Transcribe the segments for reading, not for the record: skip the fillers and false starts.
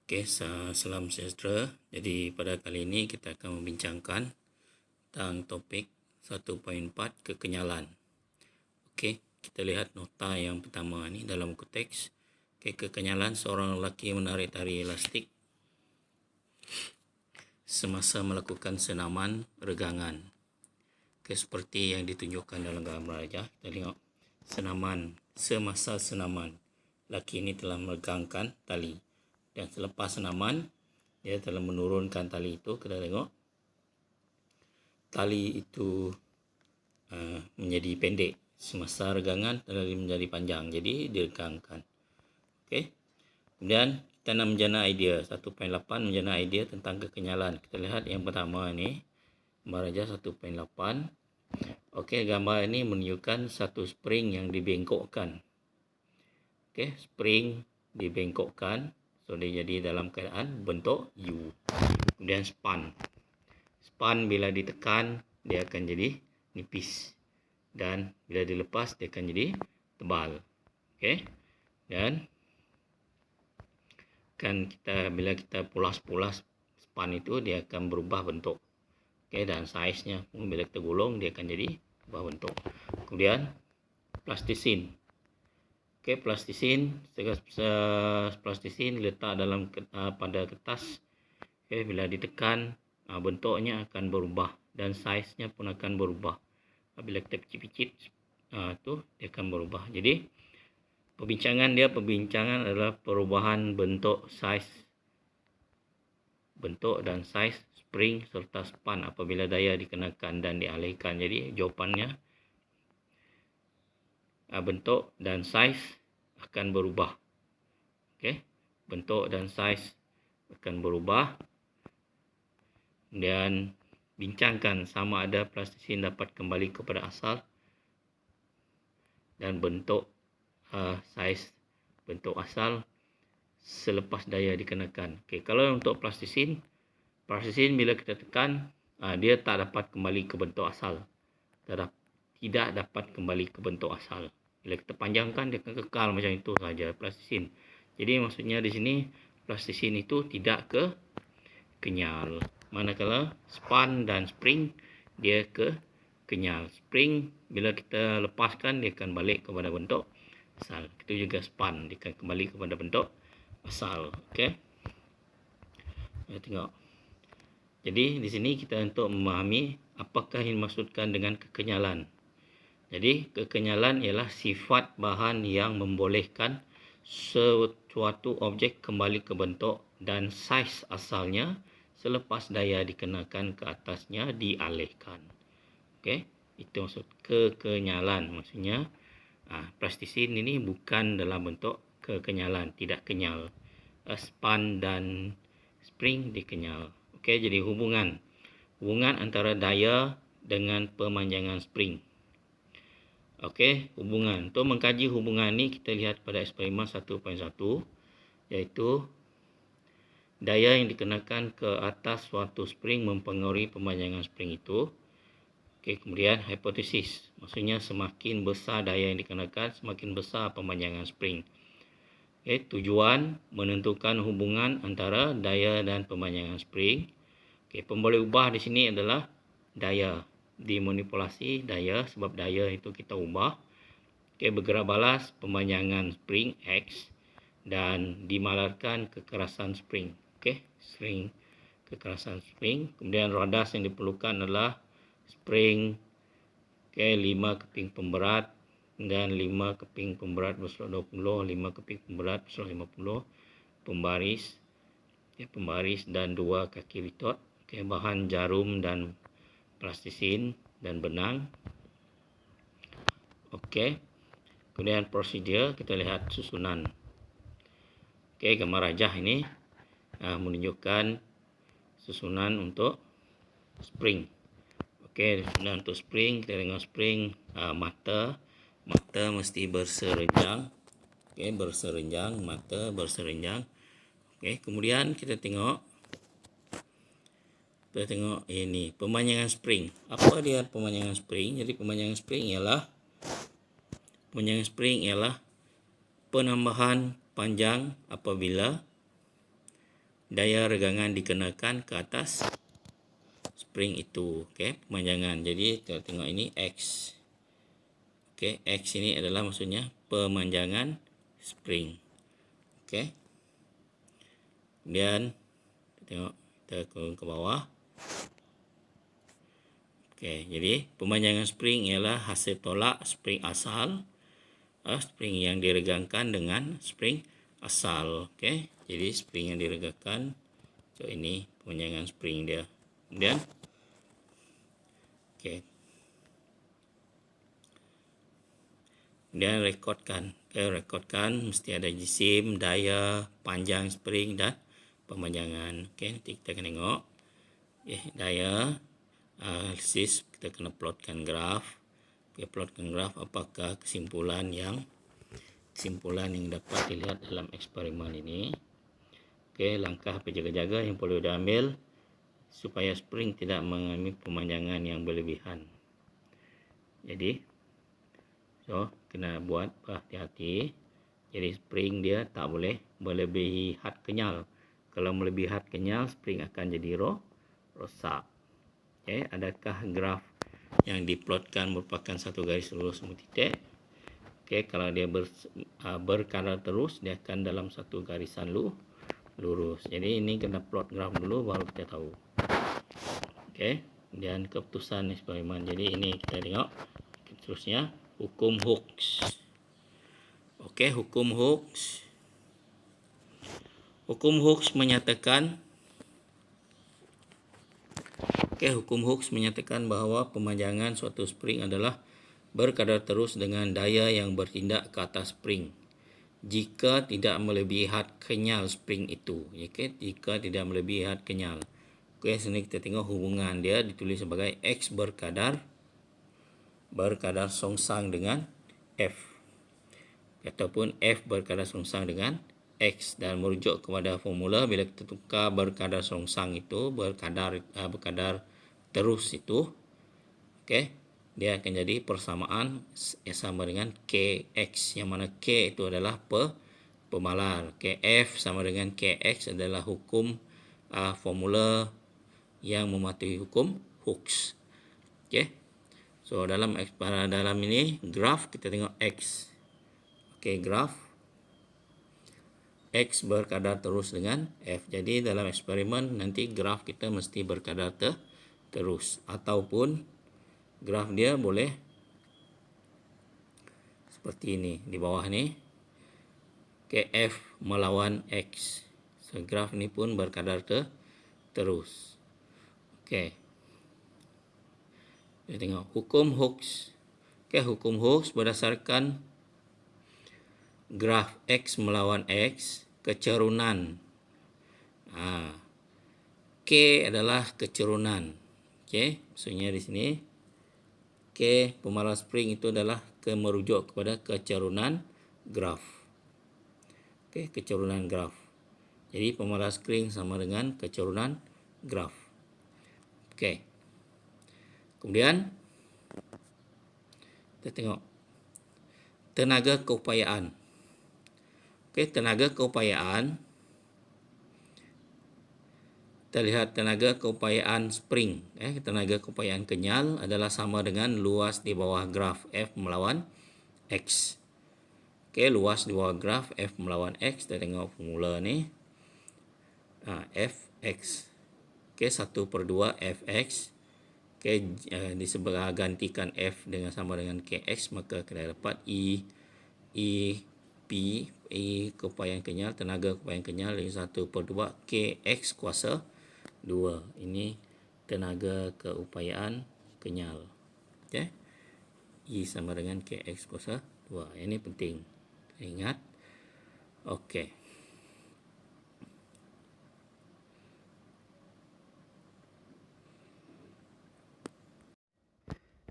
Okey, salam sejahtera. Jadi pada kali ini kita akan membincangkan tentang topik 1.4 kekenyalan. Okey, kita lihat nota yang pertama ni dalam buku teks. Okey, kekenyalan seorang lelaki menarik tali elastik semasa melakukan senaman regangan. Okey, seperti yang ditunjukkan dalam gambar aja. Kita tengok semasa senaman. Lelaki ini telah meregangkan tali. Dan selepas senaman, dia telah menurunkan tali itu. Kita tengok tali itu menjadi pendek. Semasa regangan, tali menjadi panjang. Jadi, diregangkan. Okey. Kemudian, kita nak menjana idea. 1.8 menjana idea tentang kekenyalan. Kita lihat yang pertama ni. Gambar aja 1.8. Okey, gambar ini menunjukkan satu spring yang dibengkokkan. Okey, spring dibengkokkan. So, dia jadi dalam keadaan bentuk U. Kemudian span. Span bila ditekan, dia akan jadi nipis. Dan bila dilepas, dia akan jadi tebal. Okey. Dan bila kita pulas-pulas span itu, dia akan berubah bentuk. Okey, dan saiznya pun bila kita gulung, dia akan jadi berubah bentuk. Kemudian plastisin. Okey, plastisin letak dalam pada kertas. Okey, bila ditekan, bentuknya akan berubah dan saiznya pun akan berubah. Bila kita picit-picit, tu dia akan berubah. Jadi perbincangan adalah perubahan bentuk dan saiz spring serta span apabila daya dikenakan dan dialihkan. Jadi jawapannya bentuk dan saiz akan berubah. Okey, bentuk dan saiz akan berubah. Dan bincangkan sama ada plastisin dapat kembali kepada asal dan bentuk saiz bentuk asal selepas daya dikenakan. Okey, kalau untuk plastisin bila kita tekan, dia tak dapat kembali ke bentuk asal. Tidak dapat kembali ke bentuk asal. Bila kita panjangkan, dia akan kekal macam itu saja plastisin. Jadi maksudnya di sini plastisin itu tidak kenyal. Manakala span dan spring dia kenyal. Spring bila kita lepaskan, dia akan balik kepada bentuk asal. Itu juga span, dia akan kembali kepada bentuk asal. Okey. Kita tengok. Jadi di sini kita untuk memahami apakah yang dimaksudkan dengan kekenyalan. Jadi kekenyalan ialah sifat bahan yang membolehkan suatu objek kembali ke bentuk dan saiz asalnya selepas daya dikenakan ke atasnya dialihkan. Okey, itu maksud kekenyalan. Maksudnya plastisin ini bukan dalam bentuk kekenyalan, tidak kenyal. Span dan spring dikenyal. Okey, jadi hubungan antara daya dengan pemanjangan spring. Okey, hubungan. Untuk mengkaji hubungan ni kita lihat pada eksperimen 1.1, iaitu daya yang dikenakan ke atas suatu spring mempengaruhi pemanjangan spring itu. Okey, kemudian hipotesis. Maksudnya semakin besar daya yang dikenakan, semakin besar pemanjangan spring. Okey, tujuan menentukan hubungan antara daya dan pemanjangan spring. Okey, pemboleh ubah di sini adalah daya. Dimanipulasi daya sebab daya itu kita ubah. Okey, bergerak balas pemanjangan spring X dan dimalarkan kekerasan spring. Okey, kekerasan spring. Kemudian radas yang diperlukan adalah spring 5 keping pemberat dan 5 keping pemberat berselok 20, 5 keping pemberat berselok 50, pembaris dan 2 kaki litot. Okey, bahan jarum dan plastisin dan benang. Okey. Kemudian prosedur, kita lihat susunan. Okey, gambar rajah ini menunjukkan susunan untuk spring. Okey, susunan untuk spring, kita tengok spring mata mesti berserenjang. Okey, mata berserenjang. Okey, kemudian kita tengok ini pemanjangan spring. Apa dia pemanjangan spring? Jadi pemanjangan spring ialah penambahan panjang apabila daya regangan dikenakan ke atas spring itu. Okey, pemanjangan. Jadi kita tengok ini X. Okey, X ini adalah maksudnya pemanjangan spring. Okey. Kemudian tengok kita turun ke bawah. Okey, jadi pemanjangan spring ialah hasil tolak spring asal, spring yang diregangkan dengan spring asal. Okey, jadi spring yang diregangkan, so ini pemanjangan spring dia. Kemudian okey, kemudian rekodkan. Rekodkan mesti ada jisim, daya, panjang spring dan pemanjangan. Okey, nanti kita akan tengok. Daya, analisis, kita kena plotkan graf. Kita plotkan graf apakah kesimpulan yang dapat dilihat dalam eksperimen ini. Okey, langkah berjaga-jaga yang perlu diambil supaya spring tidak mengalami pemanjangan yang berlebihan. Jadi, kena buat berhati-hati. Jadi spring dia tak boleh melebihi had kenyal. Kalau melebihi had kenyal, spring akan jadi rosak. Okey, adakah graf yang diplotkan merupakan satu garis lurus semua titik? Okey, kalau dia berkadar terus, dia akan dalam satu garisan lurus. Jadi ini kena plot graf dulu baru kita tahu. Okey, kemudian keputusan eksperimen. Jadi ini kita tengok terusnya hukum Hooke. Okey, hukum Hooke. Hukum Hooke menyatakan hukum Hooke menyatakan bahawa pemanjangan suatu spring adalah berkadar terus dengan daya yang bertindak ke atas spring jika tidak melebihi had kenyal spring itu. Okey, jika tidak melebihi had kenyal. Okey, sini kita tengok hubungan dia ditulis sebagai X berkadar songsang dengan F, ataupun F berkadar songsang dengan X, dan merujuk kepada formula bila kita tukar berkadar songsang itu berkadar terus itu, okey, dia akan jadi persamaan yang sama dengan KX, yang mana K itu adalah pemalar, KF sama dengan KX adalah hukum formula yang mematuhi hukum Hooke. Okey, so dalam ini graf kita tengok X. Okey, graf X berkadar terus dengan F. Jadi dalam eksperimen nanti graf kita mesti berkadar terus, ataupun graf dia boleh seperti ini di bawah ni, KF melawan X. So graf ni pun berkadar terus. Okey, kita tengok hukum Hooke. Okey, hukum Hooke berdasarkan graf X melawan X, kecerunan. K adalah kecerunan. Okey, maksudnya di sini K pemalar spring itu adalah merujuk kepada kecerunan graf. Okey, kecerunan graf. Jadi pemalar spring sama dengan kecerunan graf. Okey. Kemudian kita tengok tenaga keupayaan. Okey, tenaga keupayaan. Kita lihat tenaga keupayaan spring. Tenaga keupayaan kenyal adalah sama dengan luas di bawah graf F melawan X. Okey, luas di bawah graf F melawan X. Kita tengok formula ni. Fx. Okey, 1/2 Fx. Okey, gantikan F dengan sama dengan Kx, maka kita dapat keupayaan kenyal, tenaga keupayaan kenyal dari 1/2 Kx kuasa 2. Ini tenaga keupayaan kenyal. Okey. I sama dengan Kx kuasa 2. Ini penting. Ingat. Okey.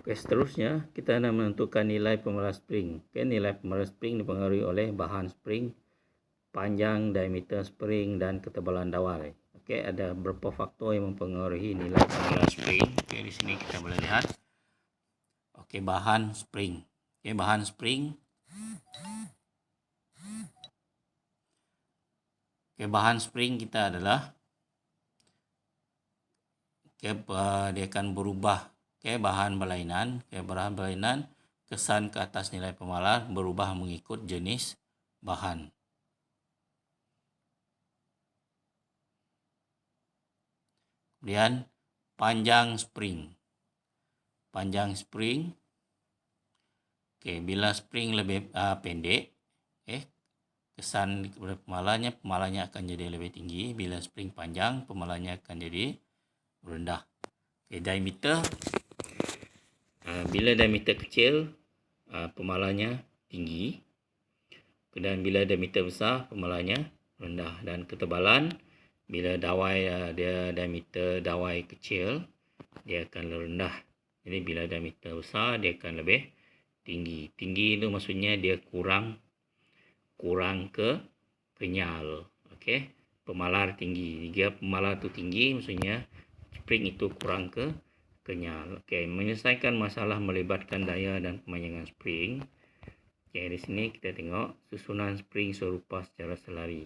Okey, seterusnya kita nak menentukan nilai pemalar spring. Okey, nilai pemalar spring dipengaruhi oleh bahan spring, panjang diameter spring dan ketebalan dawai. Okey, ada beberapa faktor yang mempengaruhi nilai pemalar spring. Okey, di sini kita boleh lihat. Okey, bahan spring. Okey, bahan spring. bahan spring kita adalah dia akan berubah. Bahan berlainan. Bahan berlainan, kesan ke atas nilai pemalar berubah mengikut jenis bahan. Kemudian panjang spring. Panjang spring. Bila spring lebih pendek, kesan kepada pemalarnya akan jadi lebih tinggi. Bila spring panjang, pemalarnya akan jadi rendah. Diameter. Bila diameter kecil, pemalarnya tinggi. Dan bila diameter besar, pemalarnya rendah. Dan ketebalan, bila dawai dia diameter dawai kecil, dia akan rendah. Jadi bila diameter besar, dia akan lebih tinggi. Tinggi itu maksudnya dia kurang kenyal. Pemalar tinggi. Jika pemalar itu tinggi, maksudnya spring itu kurang kenyal. Menyelesaikan masalah melibatkan daya dan pemanjangan spring. Di sini kita tengok susunan spring serupa secara selari.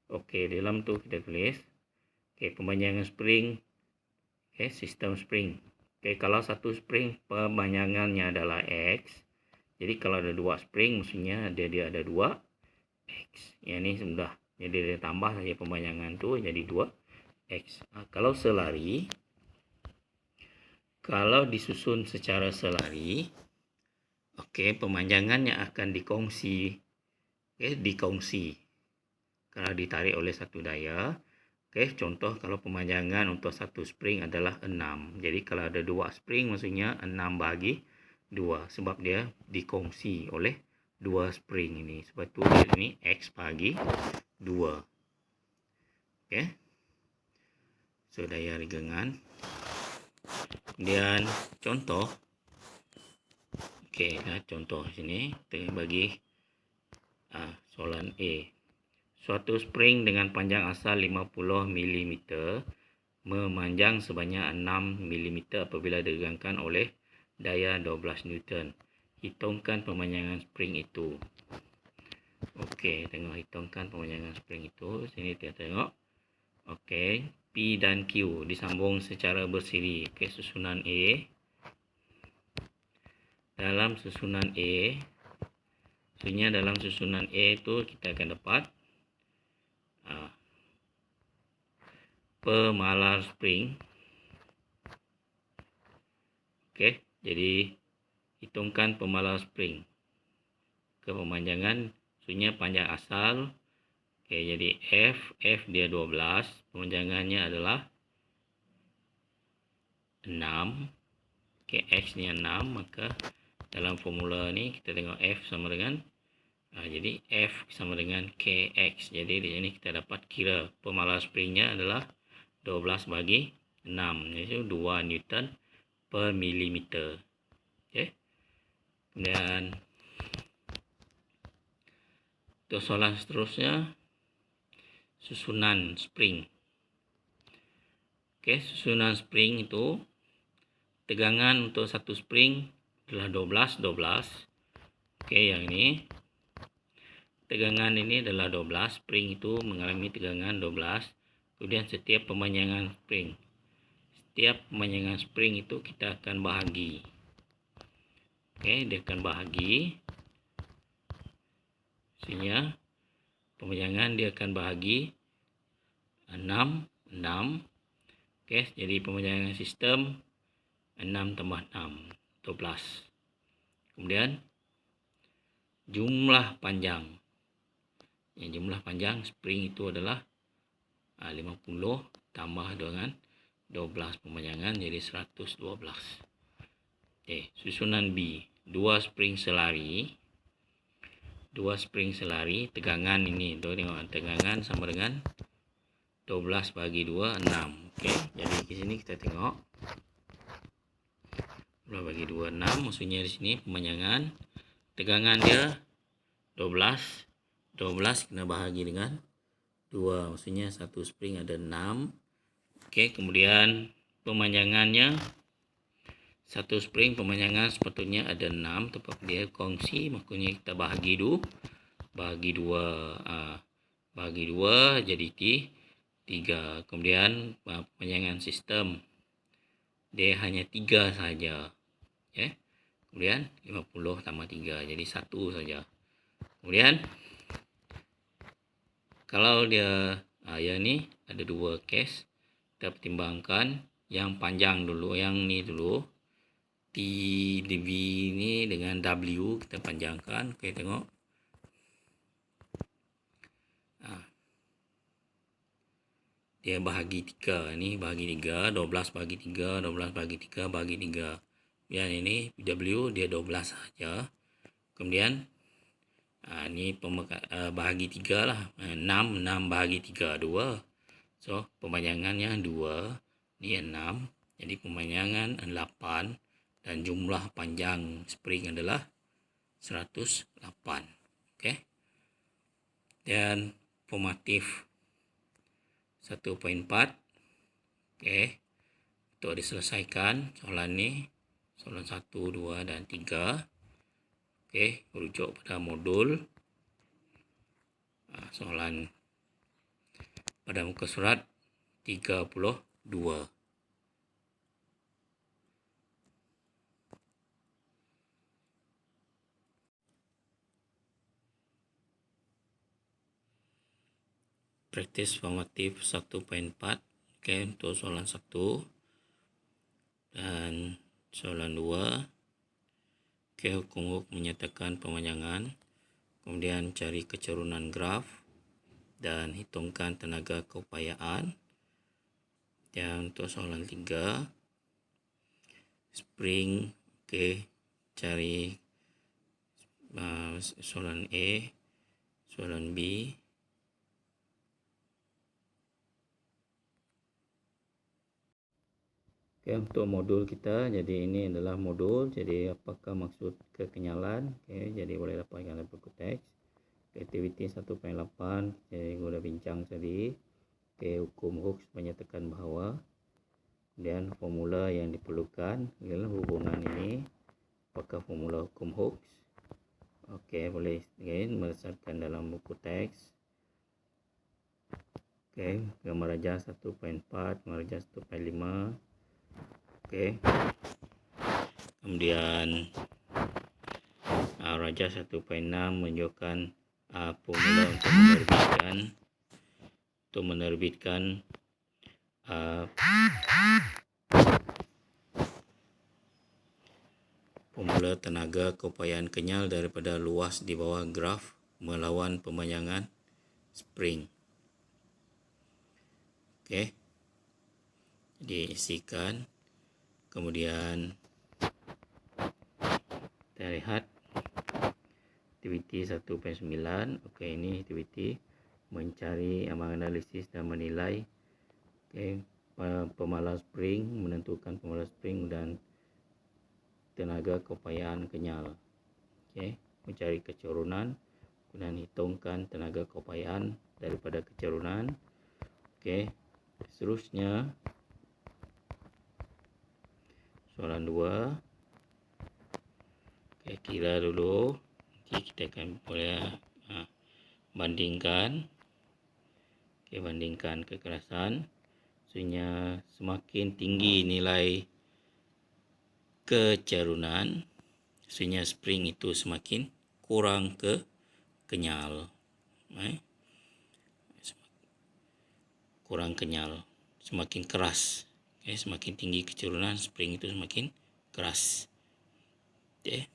Dalam tu kita tulis pemanjangan spring, sistem spring. Kalau satu spring pemanjangannya adalah X. Jadi kalau ada dua spring, maksudnya dia ada 2X. Ini sudah. Jadi dia tambah saja pemanjangan tu jadi 2X. Kalau selari, kalau disusun secara selari, pemanjangannya akan dikongsi. Dikongsi. Kalau ditarik oleh satu daya. Contoh kalau pemanjangan untuk satu spring adalah 6. Jadi kalau ada 2 spring, maksudnya 6 bagi 2. Sebab dia dikongsi oleh 2 spring ini. Sebab itu ini X bagi 2. So daya regengan. Kemudian contoh. Contoh sini kita bagi soalan A. Suatu spring dengan panjang asal 50 mm memanjang sebanyak 6 mm apabila diregangkan oleh daya 12 Newton. Hitungkan pemanjangan spring itu. Tengok hitungkan pemanjangan spring itu. Sini kita tengok. P dan Q disambung secara bersiri. Susunan A. Dalam susunan A, maksudnya dalam susunan A itu kita akan dapat pemalar spring. Jadi hitungkan pemalar spring. Pemanjangan, maksudnya panjang asal. Jadi F dia 12, pemanjangannya adalah 6. X nya 6, maka dalam formula ni kita tengok F sama dengan jadi F sama dengan KX. Jadi di sini kita dapat kira pemalar springnya adalah 12 bagi 6, iaitu 2 Newton per milimeter. Kemudian untuk soalan seterusnya, susunan spring. Susunan spring itu tegangan untuk satu spring adalah 12. Yang ini tegangan ini adalah 12. Spring itu mengalami tegangan 12. Kemudian setiap pemanjangan spring. Setiap pemanjangan spring itu kita akan bahagi. Dia akan bahagi. Maksudnya pemanjangan dia akan bahagi 6. Jadi pemanjangan sistem 6 tambah 6, 12. Kemudian jumlah panjang. Jumlah panjang spring itu adalah 50 tambah dengan 12 pemanjangan jadi 112. Susunan B. 2 spring selari. Tegangan ini. Tengok tegangan sama dengan 12 bagi 2, 6. Jadi di sini kita tengok 12 bagi 2, 6. Maksudnya di sini pemanjangan tegangan dia 12. 12 kena bahagi dengan 2. Maksudnya satu spring ada 6. Kemudian pemanjangannya satu spring pemanjangan sepatutnya ada 6, tapi dia kongsi, makanya kita bahagi 2. bahagi 2 jadi 3. Kemudian penyangan sistem dia hanya 3 saja. Ya. Kemudian 50 tambah 3 jadi 1 saja. Kemudian kalau dia ya ni ada 2 case, kita pertimbangkan yang panjang dulu, yang ni dulu. V ni dengan W kita panjangkan. Okey, tengok. Dia bahagi 3 ni, bahagi 3, 12 bahagi 3, 12 bahagi 3 bahagi 3. Yang ini W dia 12 saja. Kemudian ni bahagi 3 lah. 6 bahagi 3 2. So, pemanjangannya 2, ni 6. Jadi pemanjangan 8 dan jumlah panjang spring adalah 108. Okey. Dan formatif 1.4. Okey. Untuk diselesaikan soalan ni, soalan 1, 2 dan 3. Okey, rujuk pada modul. Soalan pada muka surat 32. Praktis formatif 1.4. Okey, untuk soalan 1 dan soalan 2. Okey, hukum menyatakan pemanjangan. Kemudian cari kecerunan graf dan hitungkan tenaga keupayaan. Dan untuk soalan 3, spring. Okey, cari soalan A, soalan B. Okey, untuk modul kita, jadi ini adalah modul. Jadi apakah maksud kekenyalan? Okey, jadi boleh dapatkan dalam buku teks. Aktiviti 1.8, jadi sudah bincang tadi. Okey, hukum Hooke menyatakan bahawa, kemudian formula yang diperlukan ialah hubungan ini. Apakah formula hukum Hooke? Okey, boleh again berdasarkan dalam buku teks. Okey, gambar rajah 1.4, gambar rajah 1.5. Okey. Kemudian rajah 1.6 menunjukkan formula untuk menerbitkan formula tenaga keupayaan kenyal daripada luas di bawah graf melawan pemanjangan spring. Okey. Diisikan. Kemudian kita lihat aktiviti 1.9. Okey, ini aktiviti mencari, menganalisis dan menilai pemalas spring, menentukan pemalas spring dan tenaga keupayaan kenyal. Okey, mencari kecerunan dan hitungkan tenaga keupayaan daripada kecerunan. Okey, seterusnya soalan 2. Okey, kira dulu. Kita akan boleh bandingkan. Okey, bandingkan kekerasan. Maksudnya semakin tinggi nilai kecerunan, maksudnya spring itu semakin kurang kenyal. Kurang kenyal, semakin keras. Okay, semakin tinggi kecerunan, spring itu semakin keras. Okay.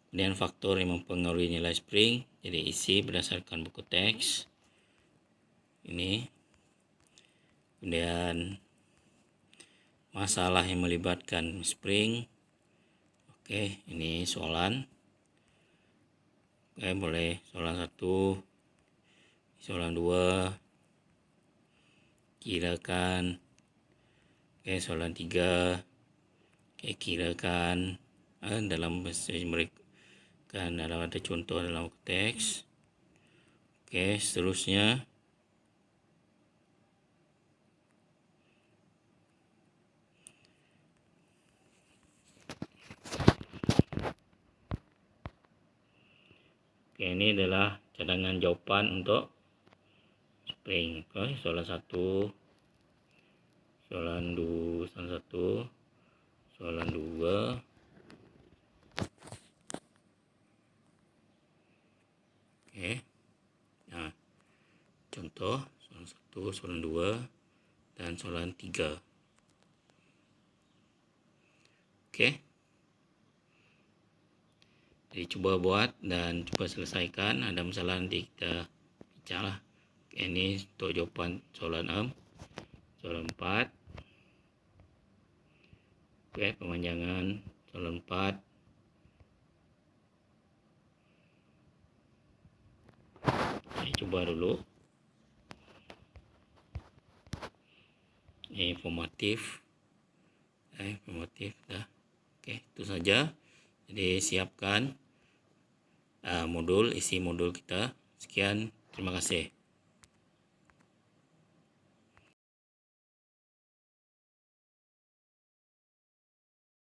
Kemudian faktor yang mempengaruhi nilai spring, jadi isi berdasarkan buku teks. Ini. Kemudian masalah yang melibatkan spring. Oke, ini soalan. Oke, boleh soalan 1, soalan 2. Kirakan. Oke, soalan 3. Oke, kirakan. Dalam bahasa mereka kan ada contoh dalam teks. Oke, seterusnya. Oke, ini adalah cadangan jawapan untuk spring. Okay, soalan 1, soalan 2, soalan 2. Okay. Nah, contoh soalan 1, soalan 2 dan soalan 3. Okay. Jadi cuba buat dan cuba selesaikan. Ada masalah nanti kita bincanglah. Okay, ini untuk jawapan soalan 6. Soalan 4. Okay, pemanjangan soalan 4. Ini cuba dulu. Ini informatif. Informatif dah. Okay, itu saja. Jadi siapkan isi modul kita. Sekian, terima kasih.